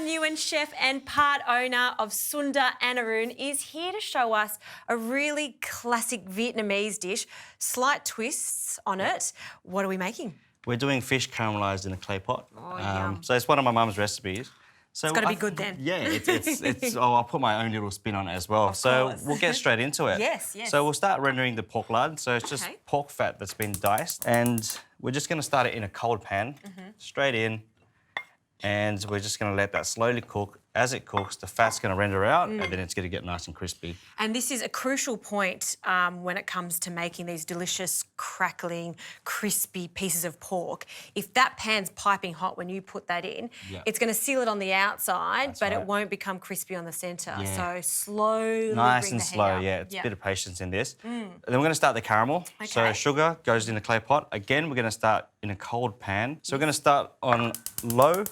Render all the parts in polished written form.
Nguyen, chef and part owner of Sunda Anaroon, is here to show us a really classic Vietnamese dish, slight twists on it. What are we making? We're doing fish caramelised in a clay pot. Oh, yum. So it's one of my mum's recipes. So It's got to be good then. Yeah, it's I'll put my own little spin on it as well. So we'll get straight into it. Yes, yes. So we'll start rendering the pork lard. So it's just pork fat that's been diced. And we're just going to start it in a cold pan, straight in. And we're just going to let that slowly cook. As it cooks, the fat's going to render out and then it's going to get nice and crispy. And this is a crucial point when it comes to making these delicious, crackling, crispy pieces of pork. If that pan's piping hot when you put that in, it's going to seal it on the outside, but it won't become crispy on the centre. So slowly nice bring and the heat slow, up. It's a bit of patience in this. And then we're going to start the caramel. So sugar goes in a clay pot. Again, we're going to start in a cold pan. So we're going to start on low,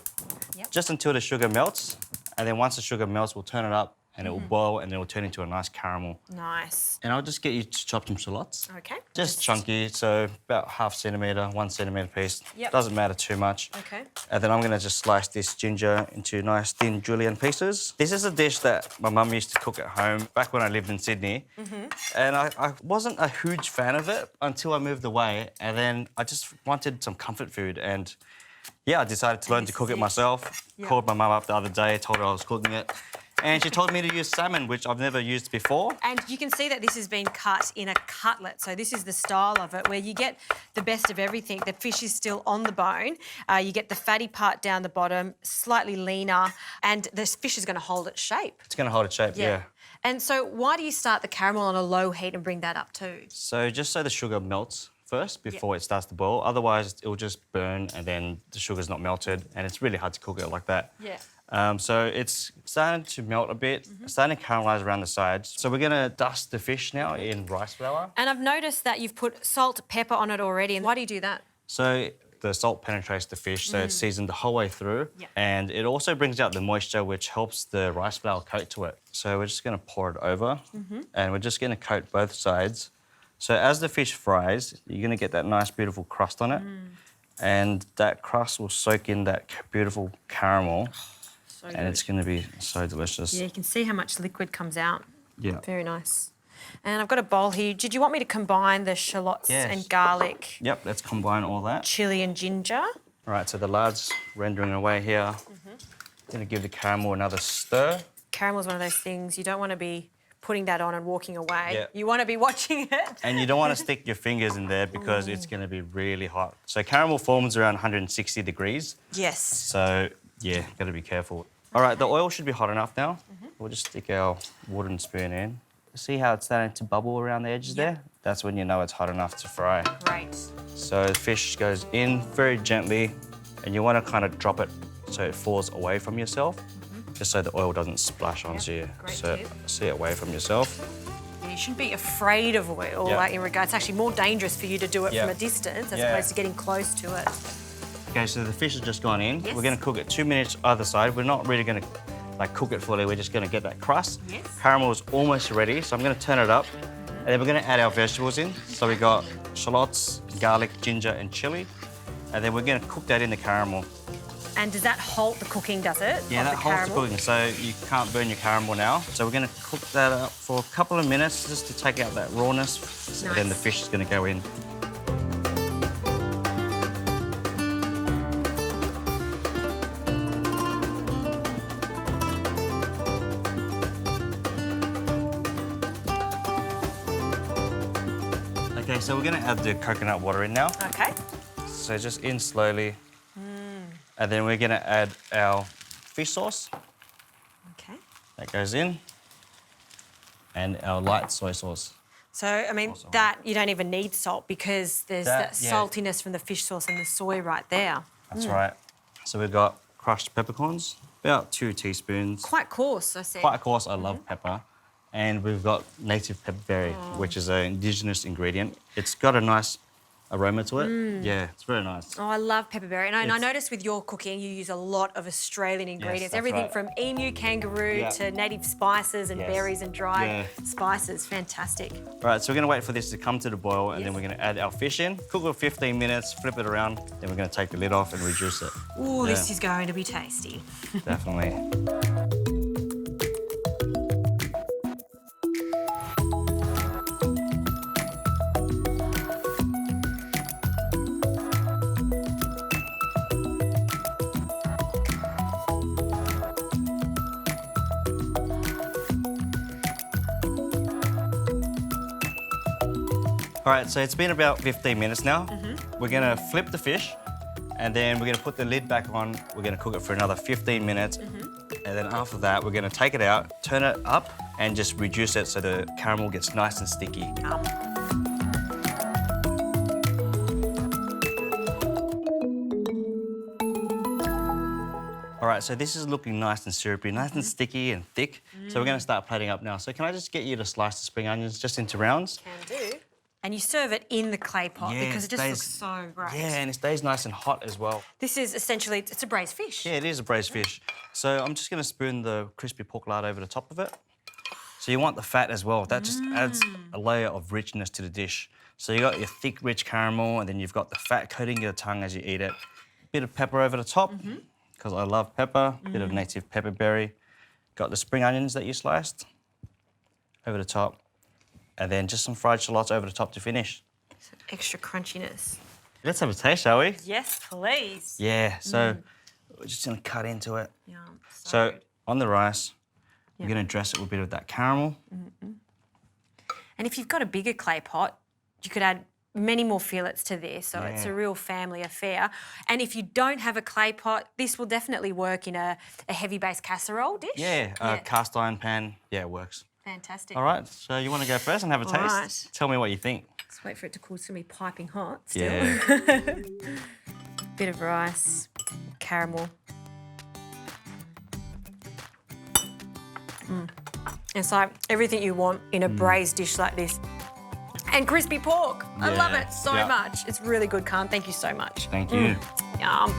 just until the sugar melts. And then once the sugar melts, we'll turn it up and it will boil and then it will turn into a nice caramel. Nice. And I'll just get you to chop some shallots. Okay. Just chunky, so about 1/2 centimetre, 1 centimetre piece. Yep. Doesn't matter too much. Okay. And then I'm going to just slice this ginger into nice thin julienne pieces. This is a dish that my mum used to cook at home back when I lived in Sydney. And I wasn't a huge fan of it until I moved away. And then I just wanted some comfort food. And yeah, I decided to learn to cook it myself. Called my mum up the other day, told her I was cooking it. And she told me to use salmon, which I've never used before. And you can see that this has been cut in a cutlet. So this is the style of it, where you get the best of everything. The fish is still on the bone. You get the fatty part down the bottom, slightly leaner, and this fish is going to hold its shape. It's going to hold its shape, yeah. And so why do you start the caramel on a low heat and bring that up too? So just so the sugar melts first before it starts to boil. Otherwise, it will just burn and then the sugar's not melted and it's really hard to cook it like that. So it's starting to melt a bit, starting to caramelise around the sides. So we're going to dust the fish now in rice flour. And I've noticed that you've put salt, pepper on it already. And why do you do that? So the salt penetrates the fish, so it's seasoned the whole way through. And it also brings out the moisture, which helps the rice flour coat to it. So we're just going to pour it over and we're just going to coat both sides. So as the fish fries, you're going to get that nice, beautiful crust on it. And that crust will soak in that beautiful caramel. So and it's going to be so delicious. Yeah, you can see how much liquid comes out. Yeah. Very nice. And I've got a bowl here. Did you want me to combine the shallots and garlic? Yep, let's combine all that. Chilli and ginger. All right, so the lard's rendering away here. Going to give the caramel another stir. Caramel's one of those things you don't want to be putting that on and walking away. You want to be watching it. And you don't want to stick your fingers in there because it's going to be really hot. So caramel forms around 160 degrees. Yes. So, yeah, got to be careful. All right, the oil should be hot enough now. We'll just stick our wooden spoon in. See how it's starting to bubble around the edges there? That's when you know it's hot enough to fry. Great. So the fish goes in very gently and you want to kind of drop it so it falls away from yourself. Just so the oil doesn't splash onto you. So see it away from yourself. Yeah, you shouldn't be afraid of oil, like in regards. It's actually more dangerous for you to do it from a distance as opposed to getting close to it. Okay, so the fish has just gone in. We're going to cook it 2 minutes either side. We're not really going to cook it fully. We're just going to get that crust. Caramel is almost ready, so I'm going to turn it up. And then we're going to add our vegetables in. So we got shallots, garlic, ginger, and chilli. And then we're going to cook that in the caramel. And does that halt the cooking, does it? Yeah, that halts the cooking, so you can't burn your caramel now. So we're going to cook that up for a couple of minutes just to take out that rawness. And then the fish is going to go in. Okay, so we're going to add the coconut water in now. Okay. So just in slowly. And then we're going to add our fish sauce. Okay. That goes in. And our light soy sauce. So, I mean, that you don't even need salt because there's that saltiness from the fish sauce and the soy right there. That's right. So we've got crushed peppercorns, about 2 teaspoons. Quite coarse, I see. Quite coarse, I love pepper. And we've got native pepperberry, which is an indigenous ingredient. It's got a nice aroma to it. Yeah, it's very nice. Oh, I love pepperberry. And I noticed with your cooking, you use a lot of Australian ingredients. that's Everything right. from emu, kangaroo to native spices and berries and dried spices. Fantastic. All right, so we're gonna wait for this to come to the boil and then we're gonna add our fish in. Cook it for 15 minutes, flip it around, then we're gonna take the lid off and reduce it. Ooh, this is going to be tasty. Definitely. All right, so it's been about 15 minutes now. We're gonna flip the fish and then we're gonna put the lid back on. We're gonna cook it for another 15 minutes. And then after that, we're gonna take it out, turn it up and just reduce it so the caramel gets nice and sticky. All right, so this is looking nice and syrupy, nice and sticky and thick. So we're gonna start plating up now. So can I just get you to slice the spring onions just into rounds? Can do. And you serve it in the clay pot because it just stays, looks so great. Yeah, and it stays nice and hot as well. This is essentially, it's a braised fish. Yeah, it is a braised fish. So I'm just gonna spoon the crispy pork lard over the top of it. So you want the fat as well. That just adds a layer of richness to the dish. So you got your thick, rich caramel and then you've got the fat coating your tongue as you eat it. Bit of pepper over the top, because I love pepper. Bit of native pepperberry. Got the spring onions that you sliced over the top. And then just some fried shallots over the top to finish. Some extra crunchiness. Let's have a taste, shall we? Yes, please. Yeah, so we're just gonna cut into it. Yum. So on the rice, we're gonna dress it with a bit of that caramel. And if you've got a bigger clay pot, you could add many more fillets to this, so it's a real family affair. And if you don't have a clay pot, this will definitely work in a heavy-based casserole dish. Yeah, a cast iron pan, yeah, it works. Fantastic. All right, so you want to go first and have a taste? Right. Tell me what you think. Let's wait for it to cool. It's going to be piping hot still. Yeah. Bit of rice, caramel. It's like everything you want in a braised dish like this. And crispy pork. I love it so much. It's really good, Khan. Thank you so much. Thank you. Yum.